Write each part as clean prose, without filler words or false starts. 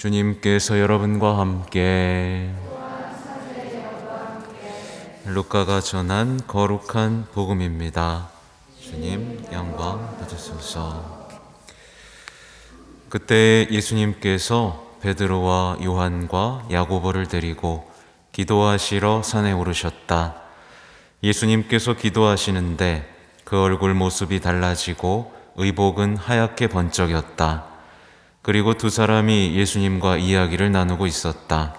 주님께서 여러분과 함께 루카가 전한 거룩한 복음입니다. 주님 영광 받으소서. 그때 예수님께서 베드로와 요한과 야고보를 데리고 기도하시러 산에 오르셨다. 예수님께서 기도하시는데 그 얼굴 모습이 달라지고 의복은 하얗게 번쩍였다. 그리고 두 사람이 예수님과 이야기를 나누고 있었다.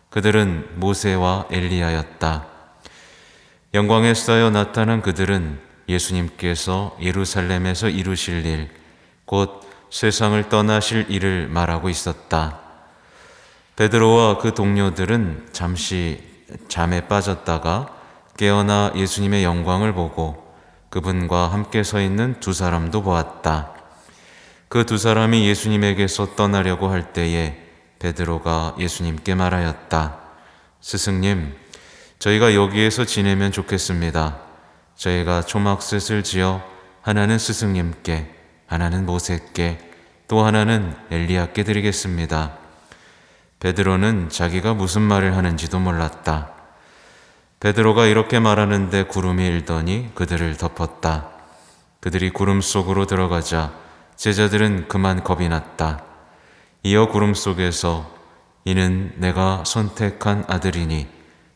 그들은 모세와 엘리야였다. 영광에 쌓여 나타난 그들은 예수님께서 예루살렘에서 이루실 일, 곧 세상을 떠나실 일을 말하고 있었다. 베드로와 그 동료들은 잠시 잠에 빠졌다가 깨어나 예수님의 영광을 보고 그분과 함께 서 있는 두 사람도 보았다. 그 두 사람이 예수님에게서 떠나려고 할 때에 베드로가 예수님께 말하였다. 스승님, 저희가 여기에서 지내면 좋겠습니다. 저희가 초막셋을 지어 하나는 스승님께, 하나는 모세께, 또 하나는 엘리야께 드리겠습니다. 베드로는 자기가 무슨 말을 하는지도 몰랐다. 베드로가 이렇게 말하는데 구름이 일더니 그들을 덮었다. 그들이 구름 속으로 들어가자 제자들은 그만 겁이 났다. 이어 구름 속에서 이는 내가 선택한 아들이니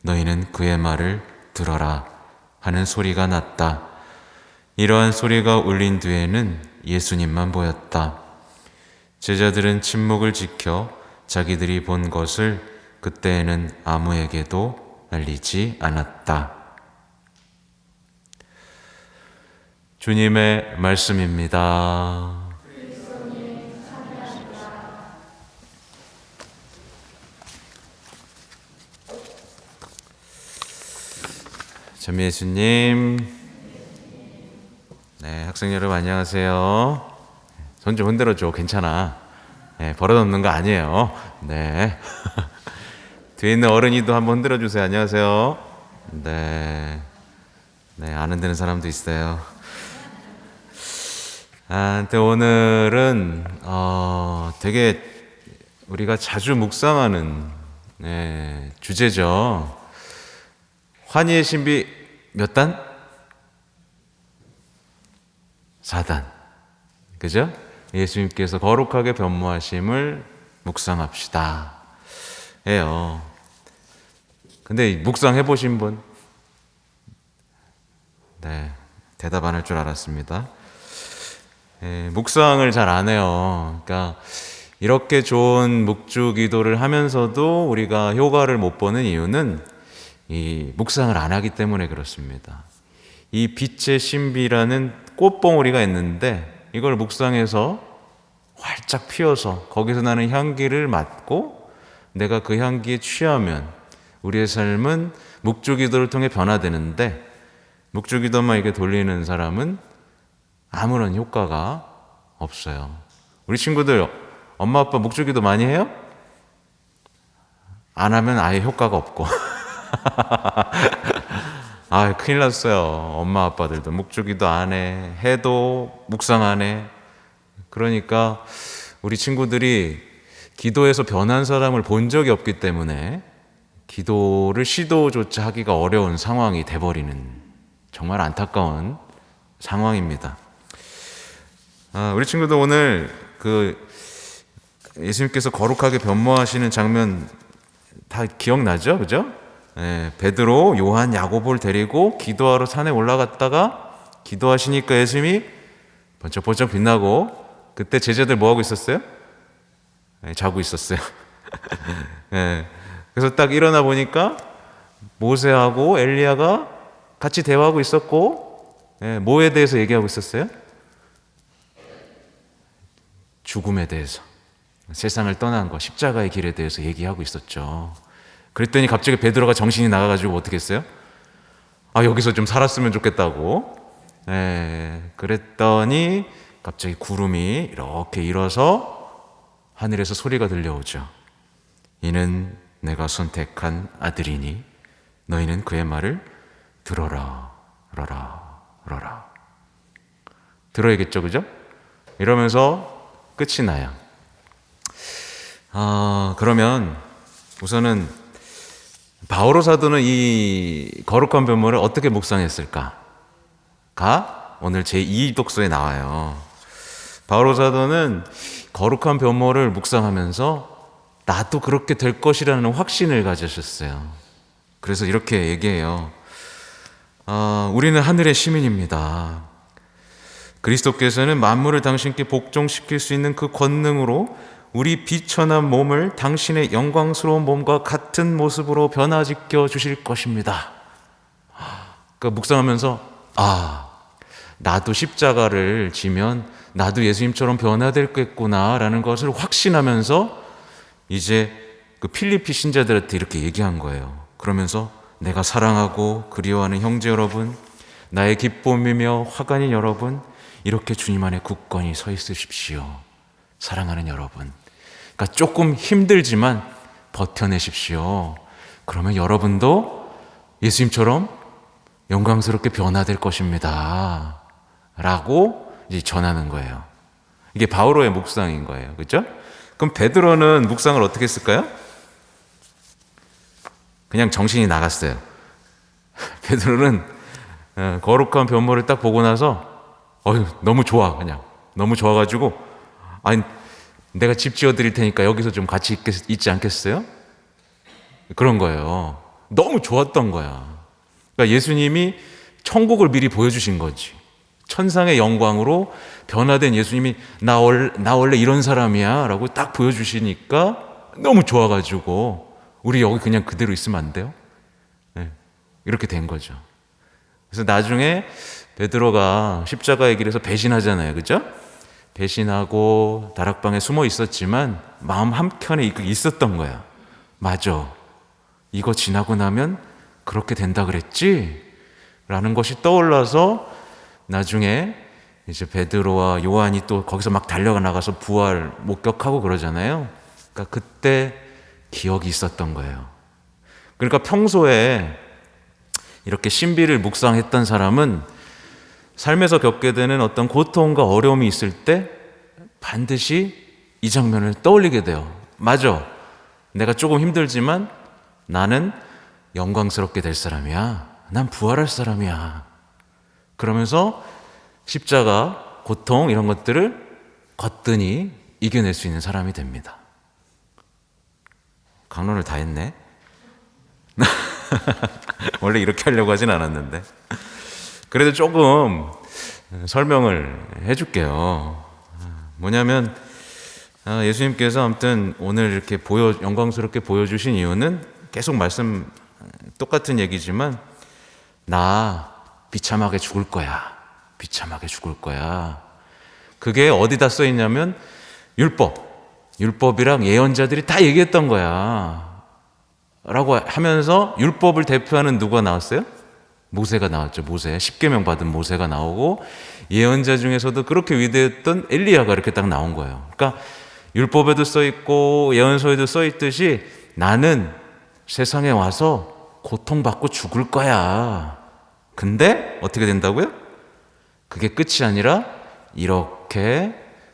너희는 그의 말을 들어라 하는 소리가 났다. 이러한 소리가 울린 뒤에는 예수님만 보였다. 제자들은 침묵을 지켜 자기들이 본 것을 그때에는 아무에게도 알리지 않았다. 주님의 말씀입니다. 전 예수님, 네, 학생 여러분 안녕하세요. 손 좀 흔들어줘. 괜찮아. 네, 버릇없는 거 아니에요. 네. 뒤에 있는 어른이도 한번 흔들어주세요. 안녕하세요. 네. 네, 안 흔드는 사람도 있어요. 근데 오늘은 되게 우리가 자주 묵상하는 주제죠. 환희의 신비 몇 단? 4단. 그죠? 예수님께서 거룩하게 변모하심을 묵상합시다. 예요. 근데 묵상해 보신 분? 네, 대답 안 할 줄 알았습니다. 묵상을 잘 안 해요. 그러니까 이렇게 좋은 묵주 기도를 하면서도 우리가 효과를 못 보는 이유는 이 묵상을 안 하기 때문에 그렇습니다. 이 빛의 신비라는 꽃봉오리가 있는데 이걸 묵상해서 활짝 피어서 거기서 나는 향기를 맡고 내가 그 향기에 취하면 우리의 삶은 묵주 기도를 통해 변화되는데 묵주 기도만 이렇게 돌리는 사람은 아무런 효과가 없어요. 우리 친구들 엄마 아빠 묵주 기도 많이 해요? 안 하면 아예 효과가 없고 큰일 났어요. 엄마 아빠들도 묵주기도 안 해. 해도 묵상 안 해. 그러니까 우리 친구들이 기도에서 변한 사람을 본 적이 없기 때문에 기도를 시도조차 하기가 어려운 상황이 돼버리는 정말 안타까운 상황입니다. 우리 친구들 오늘 예수님께서 거룩하게 변모하시는 장면 다 기억나죠? 그죠? 베드로, 요한, 야고보를 데리고 기도하러 산에 올라갔다가 기도하시니까 예수님이 번쩍번쩍 빛나고 그때 제자들 뭐하고 있었어요? 자고 있었어요. 그래서 딱 일어나 보니까 모세하고 엘리야가 같이 대화하고 있었고 뭐에 대해서 얘기하고 있었어요? 죽음에 대해서, 세상을 떠난 거, 십자가의 길에 대해서 얘기하고 있었죠. 그랬더니 갑자기 베드로가 정신이 나가가지고 어떻게 했어요? 여기서 좀 살았으면 좋겠다고. 그랬더니 갑자기 구름이 이렇게 일어서 하늘에서 소리가 들려오죠. 이는 내가 선택한 아들이니 너희는 그의 말을 들어라. 들어야겠죠, 그죠? 이러면서 끝이 나요. 그러면 우선은 바오로 사도는 이 거룩한 변모를 어떻게 묵상했을까? 가 오늘 제2 독서에 나와요. 바오로 사도는 거룩한 변모를 묵상하면서 나도 그렇게 될 것이라는 확신을 가지셨어요. 그래서 이렇게 얘기해요. 우리는 하늘의 시민입니다. 그리스도께서는 만물을 당신께 복종시킬 수 있는 그 권능으로 우리 비천한 몸을 당신의 영광스러운 몸과 같은 모습으로 변화시켜 주실 것입니다. 그러니까 묵상하면서 나도 십자가를 지면 나도 예수님처럼 변화될겠구나라는 것을 확신하면서 이제 그 필리피 신자들한테 이렇게 얘기한 거예요. 그러면서 내가 사랑하고 그리워하는 형제 여러분, 나의 기쁨이며 화관인 여러분, 이렇게 주님 안에 굳건히 서 있으십시오. 사랑하는 여러분. 그러니까 조금 힘들지만 버텨내십시오. 그러면 여러분도 예수님처럼 영광스럽게 변화될 것입니다. 라고 이제 전하는 거예요. 이게 바오로의 묵상인 거예요. 그렇죠? 그럼 베드로는 묵상을 어떻게 했을까요? 그냥 정신이 나갔어요. 베드로는 거룩한 변모를 딱 보고 나서 너무 좋아. 그냥 너무 좋아가지고 내가 집 지어드릴 테니까 여기서 좀 같이 있지 않겠어요? 그런 거예요. 너무 좋았던 거야. 그러니까 예수님이 천국을 미리 보여주신 거지. 천상의 영광으로 변화된 예수님이 나 원래 이런 사람이야 라고 딱 보여주시니까 너무 좋아가지고 우리 여기 그냥 그대로 있으면 안 돼요? 네, 이렇게 된 거죠. 그래서 나중에 베드로가 십자가의 길에서 배신하잖아요. 그죠? 배신하고 다락방에 숨어 있었지만 마음 한켠에 있었던 거야. 맞아. 이거 지나고 나면 그렇게 된다 그랬지? 라는 것이 떠올라서 나중에 이제 베드로와 요한이 또 거기서 막 달려가 나가서 부활 목격하고 그러잖아요. 그러니까 그때 기억이 있었던 거예요. 그러니까 평소에 이렇게 신비를 묵상했던 사람은 삶에서 겪게 되는 어떤 고통과 어려움이 있을 때 반드시 이 장면을 떠올리게 돼요. 맞아. 내가 조금 힘들지만 나는 영광스럽게 될 사람이야. 난 부활할 사람이야. 그러면서 십자가, 고통 이런 것들을 거뜬히 이겨낼 수 있는 사람이 됩니다. 강론을 다 했네. 원래 이렇게 하려고 하진 않았는데 그래도 조금 설명을 해줄게요. 뭐냐면 예수님께서 아무튼 오늘 이렇게 영광스럽게 보여주신 이유는 계속 똑같은 얘기지만 나 비참하게 죽을 거야. 비참하게 죽을 거야. 그게 어디다 써 있냐면 율법이랑 예언자들이 다 얘기했던 거야. 라고 하면서 율법을 대표하는 누가 나왔어요? 모세가 나왔죠. 모세. 10계명 받은 모세가 나오고 예언자 중에서도 그렇게 위대했던 엘리야가 이렇게 딱 나온 거예요. 그러니까 율법에도 써 있고 예언서에도 써 있듯이 나는 세상에 와서 고통받고 죽을 거야. 근데 어떻게 된다고요? 그게 끝이 아니라 이렇게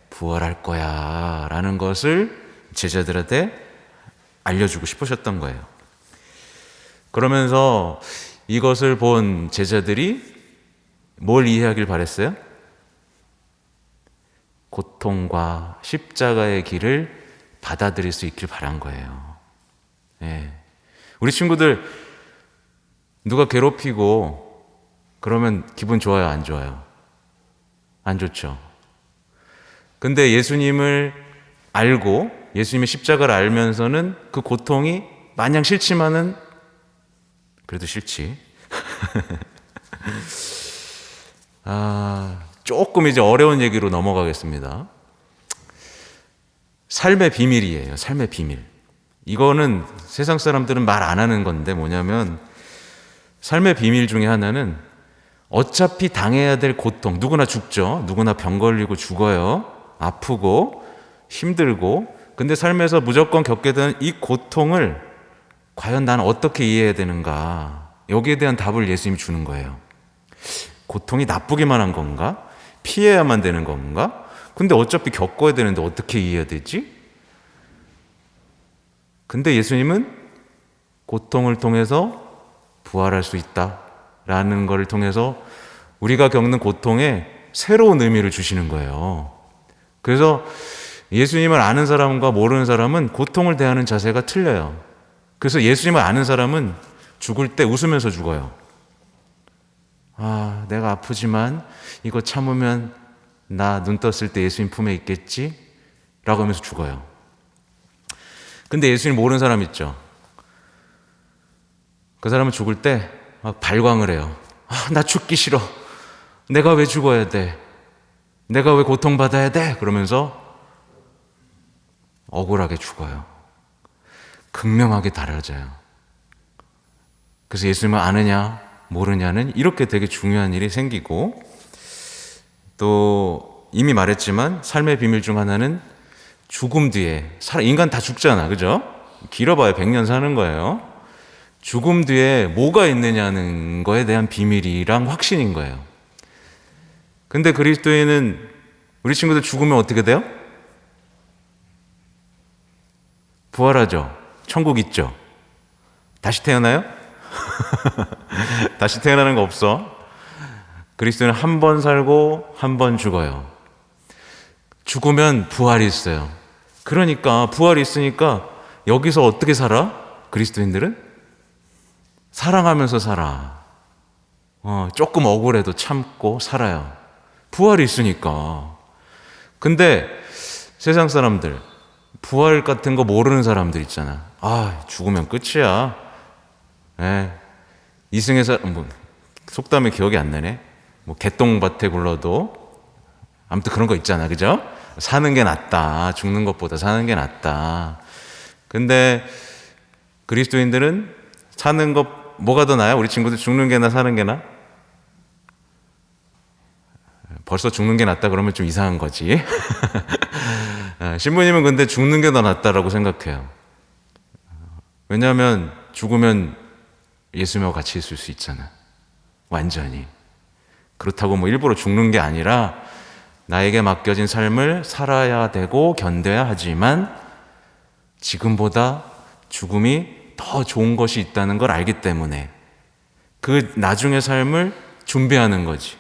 부활할 거야 라는 것을 제자들한테 알려주고 싶으셨던 거예요. 그러면서 이것을 본 제자들이 뭘 이해하길 바랬어요? 고통과 십자가의 길을 받아들일 수 있길 바란 거예요. 네. 우리 친구들 누가 괴롭히고 그러면 기분 좋아요? 안 좋아요? 안 좋죠. 근데 예수님을 알고 예수님의 십자가를 알면서는 그 고통이 마냥 싫지만은 그래도 싫지. 조금 이제 어려운 얘기로 넘어가겠습니다. 삶의 비밀이에요. 삶의 비밀. 이거는 세상 사람들은 말 안 하는 건데 뭐냐면 삶의 비밀 중에 하나는 어차피 당해야 될 고통, 누구나 죽죠. 누구나 병 걸리고 죽어요. 아프고 힘들고. 근데 삶에서 무조건 겪게 되는 이 고통을 과연 나는 어떻게 이해해야 되는가? 여기에 대한 답을 예수님이 주는 거예요. 고통이 나쁘기만 한 건가? 피해야만 되는 건가? 근데 어차피 겪어야 되는데 어떻게 이해해야 되지? 근데 예수님은 고통을 통해서 부활할 수 있다라는 것을 통해서 우리가 겪는 고통에 새로운 의미를 주시는 거예요. 그래서 예수님을 아는 사람과 모르는 사람은 고통을 대하는 자세가 틀려요. 그래서 예수님을 아는 사람은 죽을 때 웃으면서 죽어요. 아, 내가 아프지만 이거 참으면 나 눈 떴을 때 예수님 품에 있겠지? 라고 하면서 죽어요. 근데 예수님 모르는 사람 있죠. 그 사람은 죽을 때 막 발광을 해요. 아, 나 죽기 싫어. 내가 왜 죽어야 돼? 내가 왜 고통받아야 돼? 그러면서 억울하게 죽어요. 극명하게 달라져요. 그래서 예수님을 아느냐 모르냐는 이렇게 되게 중요한 일이 생기고, 또 이미 말했지만 삶의 비밀 중 하나는 죽음 뒤에, 인간 다 죽잖아, 그죠? 길어봐야 100년 사는 거예요. 죽음 뒤에 뭐가 있느냐는 거에 대한 비밀이랑 확신인 거예요. 근데 그리스도인은, 우리 친구들 죽으면 어떻게 돼요? 부활하죠. 천국 있죠. 다시 태어나요? 다시 태어나는 거 없어. 그리스도는 한 번 살고 한 번 죽어요. 죽으면 부활이 있어요. 그러니까 부활이 있으니까 여기서 어떻게 살아? 그리스도인들은 사랑하면서 살아. 조금 억울해도 참고 살아요. 부활이 있으니까. 근데 세상 사람들, 부활 같은 거 모르는 사람들 있잖아. 아, 죽으면 끝이야. 이승의 사람, 속담에 기억이 안 나네. 개똥밭에 굴러도, 아무튼 그런 거 있잖아, 그죠? 사는 게 낫다. 죽는 것보다 사는 게 낫다. 근데 그리스도인들은 사는 것, 뭐가 더 나아요? 우리 친구들 죽는 게 나, 사는 게 나? 벌써 죽는 게 낫다 그러면 좀 이상한 거지. 신부님은 근데 죽는 게 더 낫다라고 생각해요. 왜냐하면 죽으면 예수님과 같이 있을 수 있잖아. 완전히. 그렇다고 뭐 일부러 죽는 게 아니라 나에게 맡겨진 삶을 살아야 되고 견뎌야 하지만 지금보다 죽음이 더 좋은 것이 있다는 걸 알기 때문에 그 나중의 삶을 준비하는 거지.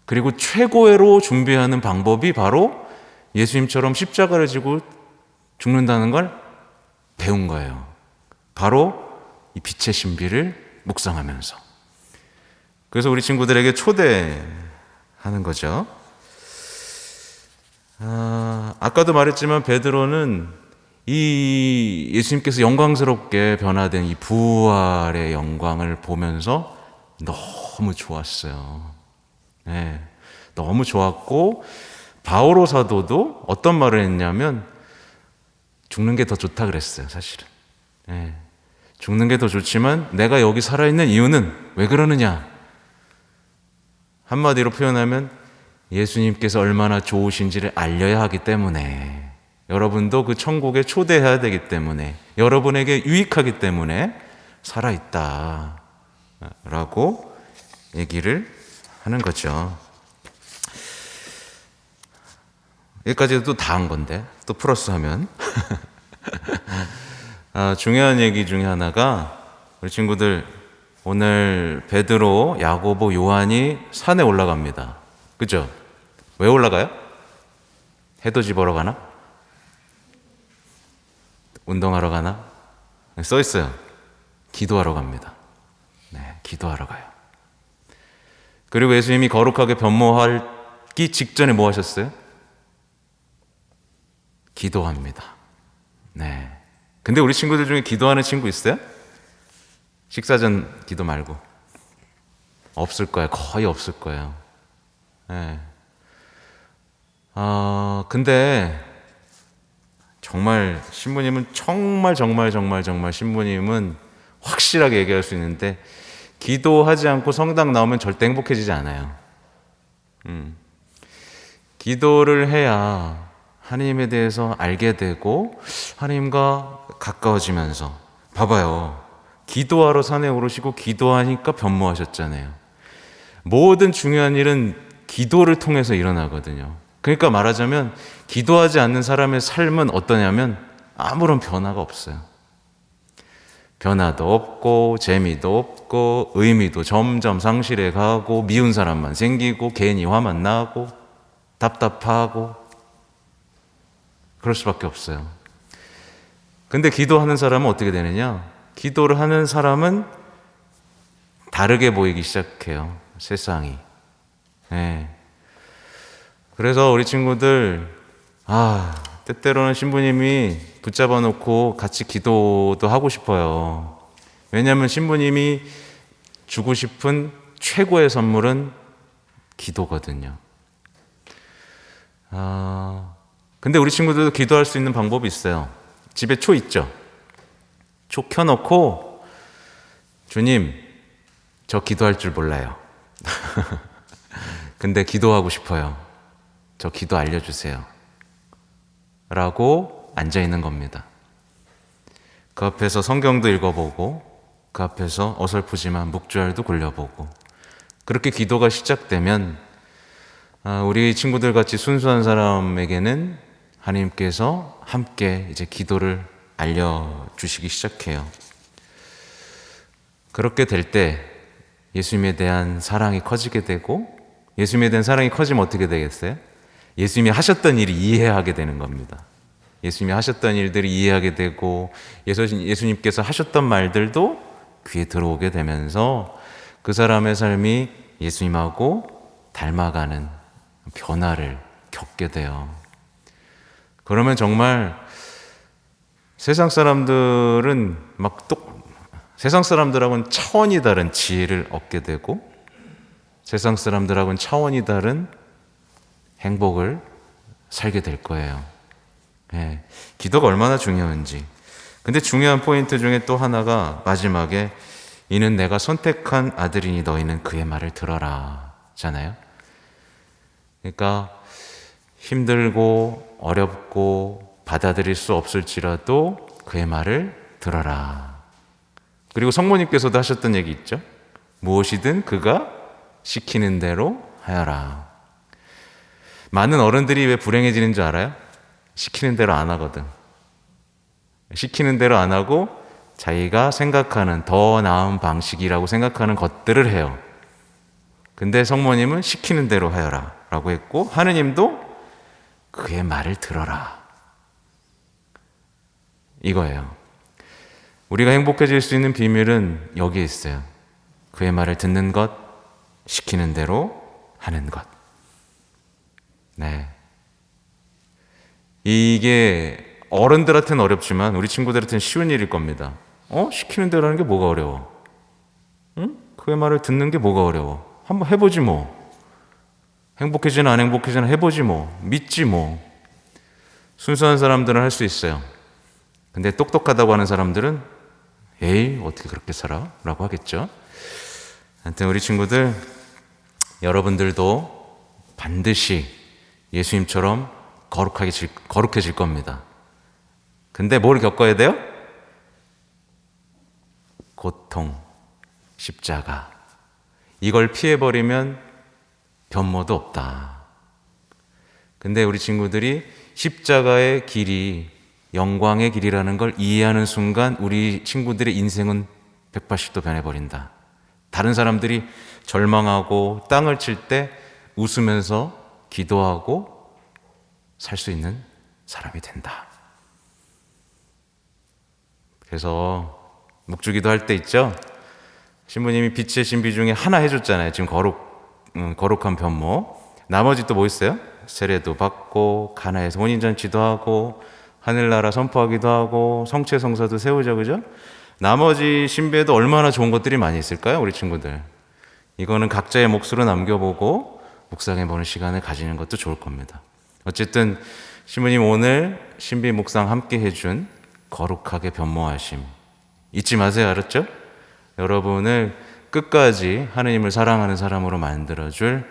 그리고 최고로 준비하는 방법이 바로 예수님처럼 십자가를 지고 죽는다는 걸 배운 거예요. 바로 이 빛의 신비를 묵상하면서. 그래서 우리 친구들에게 초대하는 거죠. 아까도 말했지만 베드로는 이 예수님께서 영광스럽게 변화된 이 부활의 영광을 보면서 너무 좋았어요. 네, 너무 좋았고, 바오로 사도도 어떤 말을 했냐면 죽는 게 더 좋다 그랬어요, 사실은. 네, 죽는 게 더 좋지만 내가 여기 살아있는 이유는 왜 그러느냐? 한마디로 표현하면 예수님께서 얼마나 좋으신지를 알려야 하기 때문에, 여러분도 그 천국에 초대해야 되기 때문에, 여러분에게 유익하기 때문에 살아있다 라고 얘기를 하는 거죠. 여기까지도 다 한 건데 또 플러스 하면 중요한 얘기 중에 하나가, 우리 친구들 오늘 베드로, 야고보, 요한이 산에 올라갑니다. 그죠? 왜 올라가요? 해돋이 보러 가나? 운동하러 가나? 써 있어요. 기도하러 갑니다. 네, 기도하러 가요. 그리고 예수님이 거룩하게 변모하기 직전에 뭐 하셨어요? 기도합니다. 네. 근데 우리 친구들 중에 기도하는 친구 있어요? 식사 전 기도 말고. 없을 거예요. 거의 없을 거예요. 네. 근데 정말 신부님은 정말 신부님은 확실하게 얘기할 수 있는데, 기도하지 않고 성당 나오면 절대 행복해지지 않아요. 기도를 해야 하나님에 대해서 알게 되고 하나님과 가까워지면서, 봐봐요. 기도하러 산에 오르시고 기도하니까 변모하셨잖아요. 모든 중요한 일은 기도를 통해서 일어나거든요. 그러니까 말하자면 기도하지 않는 사람의 삶은 어떠냐면 아무런 변화가 없어요. 변화도 없고 재미도 없고 의미도 점점 상실해 가고 미운 사람만 생기고 괜히 화만 나고 답답하고 그럴 수밖에 없어요. 근데 기도하는 사람은 어떻게 되느냐? 기도를 하는 사람은 다르게 보이기 시작해요. 세상이. 네. 그래서 우리 친구들 때때로는 신부님이 붙잡아 놓고 같이 기도도 하고 싶어요. 왜냐하면 신부님이 주고 싶은 최고의 선물은 기도거든요. 근데 우리 친구들도 기도할 수 있는 방법이 있어요. 집에 초 있죠? 초 켜놓고 주님, 저 기도할 줄 몰라요. 근데 기도하고 싶어요. 저 기도 알려주세요. 라고 앉아있는 겁니다. 그 앞에서 성경도 읽어보고 그 앞에서 어설프지만 묵주알도 굴려보고 그렇게 기도가 시작되면 우리 친구들 같이 순수한 사람에게는 하나님께서 함께 이제 기도를 알려주시기 시작해요. 그렇게 될 때 예수님에 대한 사랑이 커지게 되고 예수님에 대한 사랑이 커지면 어떻게 되겠어요? 예수님이 하셨던 일이 이해하게 되는 겁니다. 예수님이 하셨던 일들이 이해하게 되고 예수님께서 하셨던 말들도 귀에 들어오게 되면서 그 사람의 삶이 예수님하고 닮아가는 변화를 겪게 돼요. 그러면 정말 세상 사람들은 세상 사람들하고는 차원이 다른 지혜를 얻게 되고 세상 사람들하고는 차원이 다른 행복을 살게 될 거예요. 네, 기도가 얼마나 중요한지. 근데 중요한 포인트 중에 또 하나가 마지막에 이는 내가 선택한 아들이니 너희는 그의 말을 들어라 잖아요. 그러니까 힘들고 어렵고 받아들일 수 없을지라도 그의 말을 들어라. 그리고 성모님께서도 하셨던 얘기 있죠. 무엇이든 그가 시키는 대로 하여라. 많은 어른들이 왜 불행해지는 줄 알아요? 시키는 대로 안 하거든. 시키는 대로 안 하고 자기가 생각하는 더 나은 방식이라고 생각하는 것들을 해요. 근데 성모님은 시키는 대로 하여라 라고 했고 하느님도 그의 말을 들어라 이거예요. 우리가 행복해질 수 있는 비밀은 여기에 있어요. 그의 말을 듣는 것, 시키는 대로 하는 것. 네. 이게 어른들한테는 어렵지만 우리 친구들한테는 쉬운 일일 겁니다. 시키는 대로 하는 게 뭐가 어려워? 응? 그의 말을 듣는 게 뭐가 어려워? 한번 해보지 뭐. 행복해지나 안 행복해지나 해보지 뭐. 믿지 뭐. 순수한 사람들은 할 수 있어요. 근데 똑똑하다고 하는 사람들은 에이 어떻게 그렇게 살아? 라고 하겠죠. 하여튼 우리 친구들 여러분들도 반드시 예수님처럼 거룩해질 겁니다. 근데 뭘 겪어야 돼요? 고통, 십자가. 이걸 피해버리면 변모도 없다. 근데 우리 친구들이 십자가의 길이 영광의 길이라는 걸 이해하는 순간 우리 친구들의 인생은 180도 변해버린다. 다른 사람들이 절망하고 땅을 칠 때 웃으면서 기도하고 살 수 있는 사람이 된다. 그래서 묵주기도 할 때 있죠. 신부님이 빛의 신비 중에 하나 해줬잖아요. 지금 거룩한 변모. 나머지 또 뭐 있어요? 세례도 받고 가나에서 혼인잔치도 하고 하늘나라 선포하기도 하고 성체성사도 세우죠, 그죠? 나머지 신비에도 얼마나 좋은 것들이 많이 있을까요, 우리 친구들? 이거는 각자의 몫으로 남겨보고 묵상해보는 시간을 가지는 것도 좋을 겁니다. 어쨌든 신부님 오늘 신비 묵상 함께 해준 거룩하게 변모하심 잊지 마세요. 알았죠? 여러분을 끝까지 하느님을 사랑하는 사람으로 만들어줄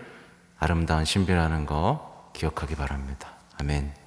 아름다운 신비라는 거 기억하기 바랍니다. 아멘.